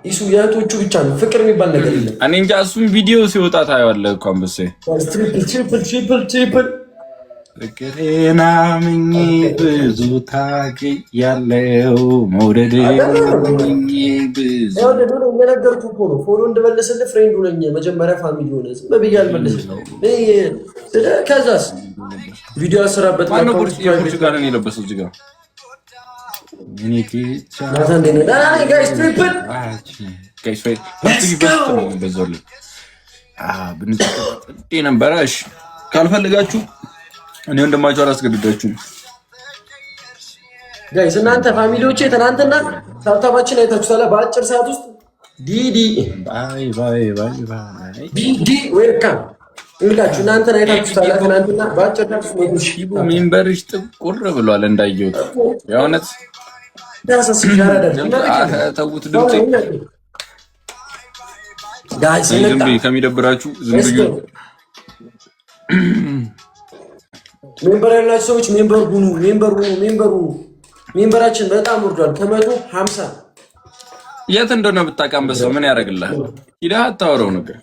ኢሱ የእህቶቹ ብቻ ነው ፍቅር የሚባል ነገር የለም። እኔ እንጃ እሱም ቪዲዮ ሲወጣ ታየዋለህ እኮ አንበሴ ትሪፕል ፍቅሬን አምኜ ብዙ ታግያለሁ መውደዴን አምኜ ብዙ የነገርኩህ እኮ ነው። ፎሎ እንድመልስልህ ፍሬንዱ ነኝ መጀመሪያ ፋሚሊ ሆነ ዝም ብዬ አልመልስልህም። ከዛስ ቪዲዮ አሰራበት የፖርቹጋልን የለበሰው እዚህ ጋር ነበረ። ካልፈልጋችሁ እኔ ወንድማችሁ አላስገድዳችሁም። ጋይስ እናንተ ፋሚሊዎቼ ትናንትና ታብታባችን አይታችኋል። በአጭር ሰዓት ውስጥ ዲዲ ዌልካም እንግላችሁ እናንተን አይታችኋል። ትናንትና በአጭር ሰዓት ውስጥ ሜምበርሽ ጥቁር ብሏል እንዳየሁት የእውነት ተውት። ድምጼ ዝም ብዬ ከሚደብራችሁ ዝም ብዬ ሜምበር ያላችሁ ሰዎች ሜምበር ሁኑ። ሜምበራችን በጣም ወርዷል ከ150 የት እንደሆነ ብታውቃንበሰው ምን ያደርግልሃል? ሂደህ አታወራው ነገር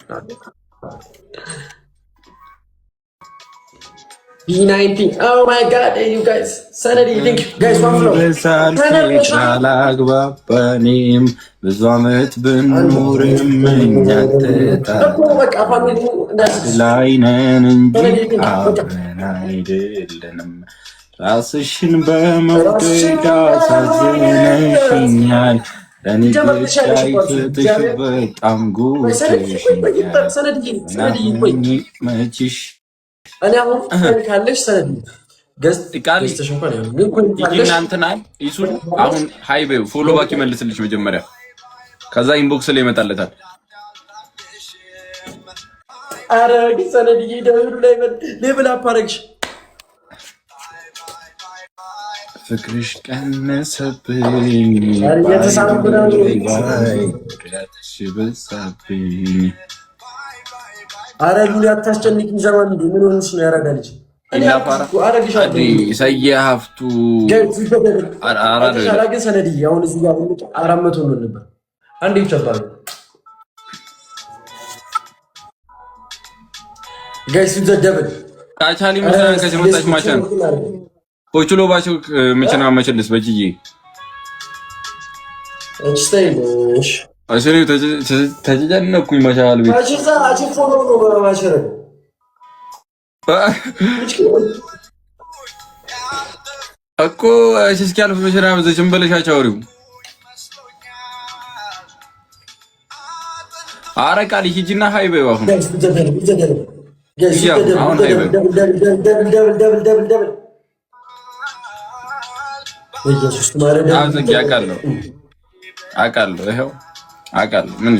B90 oh my god you guys sanity thank you guys one flow አላግባባንም ብዙ ዓመት ብንኖርም እኛ ላይ ነን እንጂ አብረን አይደለንም። ራስሽን በመውደድ አሳዝነሽኛል። ለኔ ብቻ ይፍትሽ በጣም ጎድተሽኛል። መችሽ እኔ አሁን ካለሽ ሰነድ ገዝተሽ እንኳን ይናንተናል ይሱ አሁን ሃይቤው ፎሎ ባክ ይመልስልሽ መጀመሪያ፣ ከዛ ኢንቦክስ ላይ ይመጣለታል። አረ ሰነድ ይደውሉ ላይ ሌብል አፕ አረግሽ ፍቅርሽ ቀነሰብኝ በዛብኝ። አረ ሉሊ አታስጨንቂኝ። ዘማን እንዴ ምን ሆነሽ ነው? ያረጋልሽ ሰየሀፍቱ ግን ሰነድ አሁን እዚህ ጋር 400 ነው ነበር አንዴ ይቻላል። ጋይስ ዘደብል ታቻሊ መሰና ከመጣች ማቻን ፖቹሎ ባቸው መቸና መቸልስ በጂጂ እሺ አሽሬ ተጀነኩኝ ማሻአል ቤት አሽዛ አሽፎሎ ነው ማሽረ እኮ እስኪ ያልፍ መቸና በዘችን በለሻቸው አውሪው አረቃሊ ሂጂና ሃይቤው አሁን አሁን ሃይቤው ደብል ኢየሱስ ማረዳ አዘግ አቃለሁ ይሄው አቃለሁ። ምን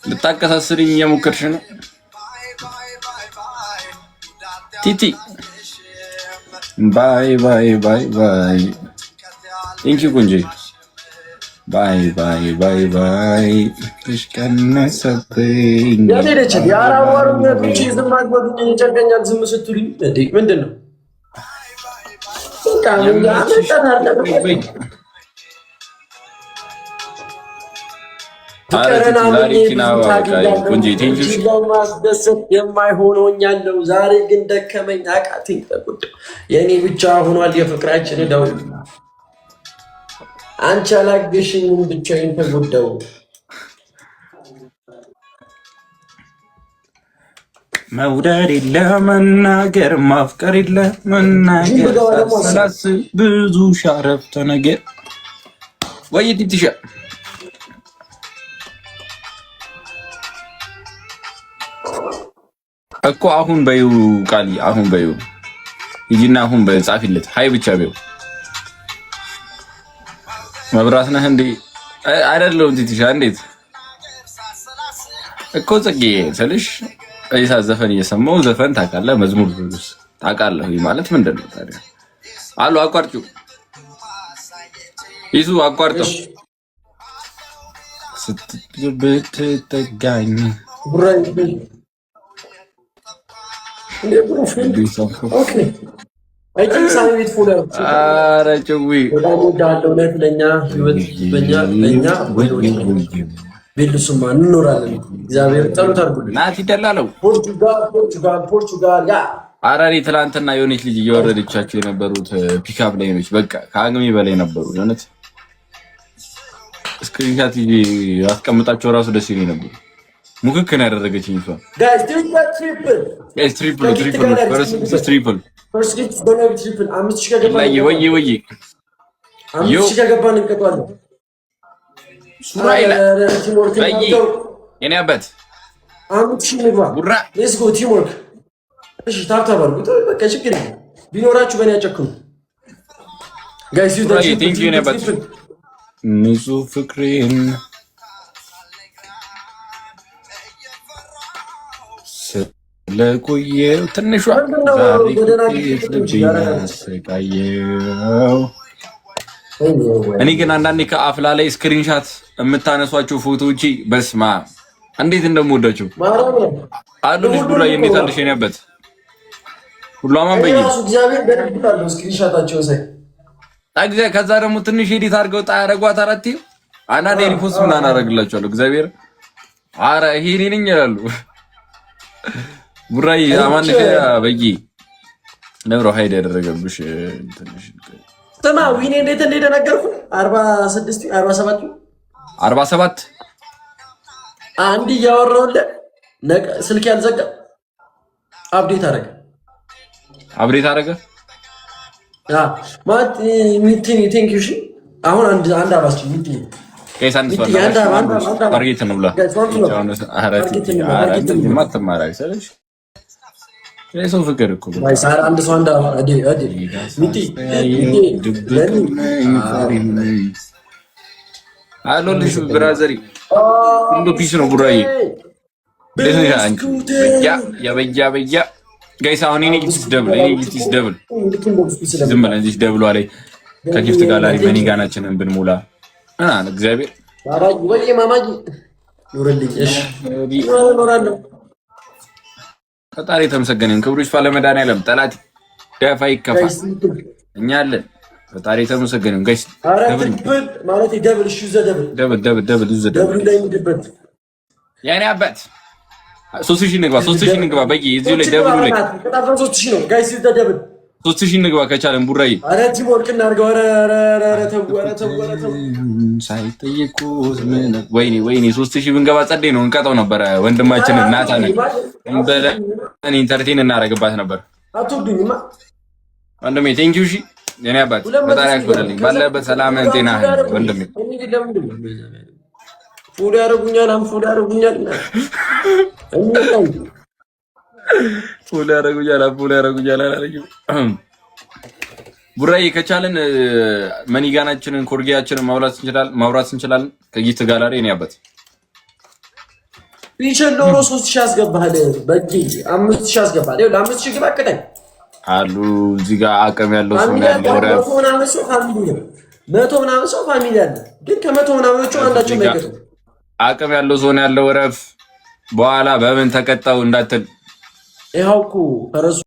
ልታቀሳስሪኝ የሞከርሽ ነው ቲቲ? ባይ ባይ ባይ ባይ እንጂ ጉንጂ ባይ ባይ ባይ ባይ ተሽከነሰብኝ ያለች ያራዋሩ ነጥቺ ዝም አግባብኝ የጨቀኛል ዝም ስትሉኝ እንዴ ምንድነው? ማስደሰት የማይሆነኛለው ዛሬ ግን ደከመኝ አቃተኝ ተጎዳሁ። የእኔ ብቻ ሆኗል የፍቅራችን እዳው አንቺ አላገሽኝም ብቻዬን ተጎዳሁ። መውደድ የለ መናገር ማፍቀር የለ መናገር ሳላስብ ብዙ ሻረፍተ ነገር ወይ ቲቲሻ እኮ አሁን በዩ ቃሊ አሁን በዩ ይጂና አሁን በጻፊለት ሃይ ብቻ በዩ መብራት ነህ እንዴ? አይደለም ቲቲሻ እንዴት እኮ ጽጌ ስልሽ አይሳ ዘፈን እየሰማሁ ዘፈን ታውቃለህ፣ መዝሙር ታውቃለህ ማለት ምንድን ነው ታዲያ? አሉ አቋርጩ ይዙ አቋርጠው ስትብትጠጋኝ አይተህ ሳሚ ቤት ፎሎ ኧረ ጭዊ በጣም ወዳለው ነው ለኛ ህይወት ለኛ ቤልሱማ እንኖራለን። እግዚአብሔር ጸሎት አድርጉልኝ። ናቲ ደላለው ፖርቹጋል ያ አራሪ ትላንትና የሆነች ልጅ እየወረደቻቸው የነበሩት ፒካፕ ላይ ነች። በቃ ከአቅሜ በላይ ነበሩ። እውነት ስክሪንሻት አስቀምጣቸው ራሱ ደስ ይለኝ ነበር። ሙክክን ያደረገችኝ እሷ ጋይስ ትሪፕል አምስት ሺህ ከገባን እንቀጣለን። የኔ አባት አምስት ሺህ ንግባ። ሌትስ ጎ ቲም ወርክ። እሺ ታብታብ አድርጉ። በቃ ችግር የለም። ቢኖራችሁ በእኔ አጨክኑ ጋይስ። ንጹህ ፍቅሬን ስለቆየው ትንሿ ሰቃየው። እኔ ግን አንዳንዴ ከአፍላ ላይ ስክሪንሻት የምታነሷቸው ፎቶዎች በስማ እንዴት እንደምወዳቸው አሉ። ልጅ ጉራ የሚታልሽ የኔበት ሁሉ አማን በይ ከዛ ደግሞ ትንሽ ኤዲት አድርገው ጣ ያረጓት አራት አንዳንዴ ሪፖስት ምን አናደርግላቸዋለሁ። እግዚአብሔር አረ ይሄ እኔ ነኝ ይላሉ። ቡራይ አማንከ በይ ነብሮ ሀይድ ያደረገብሽ ትንሽ ተማ ዊኔ እንዴት እንደነገርኩ 46 47 አንድ እያወራሁልህ ስልክ ያልዘጋ አፕዴት አረገ ማለት ሚቲንግ ቴንክ ዩ። እሺ አሁን አንድ አባስ ሚቲንግ ከሳንስ ታርጌት ነው ብላ የሰው ፍቅር እኮ አንድ ሰው አንድ አሎልሽ ብራዘሪ እንዶ ፒስ ነው ቡራዬ በያ ጋይስ አሁን እኔ ጊፍት ደብል ዝም ብለን እዚህ ደብሏ ላይ ከጊፍት ጋላሪ መኒጋናችንን ብንሞላ እግዚአብሔር ወይ ማማጂ ኑርልኝ። እሺ ኖራለሁ። ፈጣሪ ተመሰገነን። ክብሩ ይስፋ ለመድኃኒዓለም። ጠላት ደፋ ይከፋ እኛ አለን። ፈጣሪ ተመሰገነን። ጋይስ ደብል ማለት ደብል እሺ ደብል ላይ ምድበት ያኔ አባት 3000 ንግባ በቂ እዚሁ ላይ ደብሉ ላይ 3000 ነው ጋይስ ደብል 3000 ንግባ ከቻለን ቡራዬ አረ ቲም ወርክ እናድርገው። አረ ተው ሳይጠየቁት ምን ወይኔ 3000 ብንገባ ጸደይ ነው። እንቀጣው ነበር ወንድማችንን ናታን እኔ ኢንተርቴን እናደርግባት ነበር። አትወዱኝማ ወንድሜ ቴንክ ዩ። እሺ የኔ አባት ፈጣሪ ያክብርልኝ። ባለበት ሰላም ጤና ወንድሜ። ፉል ያደርጉኛል አላረግም። ቡራዬ ከቻለን መኒጋናችንን ኮርጊያችንን ማውራት እንችላለን። ከጊፍት ጋላሪ እኔ አባት ቢቸሎሮ 3000 አስገባሃል። በቂ 5000 አስገባሃል። ይኸው ለ5000 ግባ አቀጠኝ አሉ እዚህ ጋር አቅም ያለው ሰው ነው ያለው። መቶ ምናምን ሰው ፋሚሊ አለ። ግን ከመቶ ምናምኖቹ አንዳቸው ማይቀጡ አቅም ያለው ሰው ነው ያለው። ረፍ በኋላ በምን ተቀጣው እንዳትል ይኸው እኮ ፈረሱ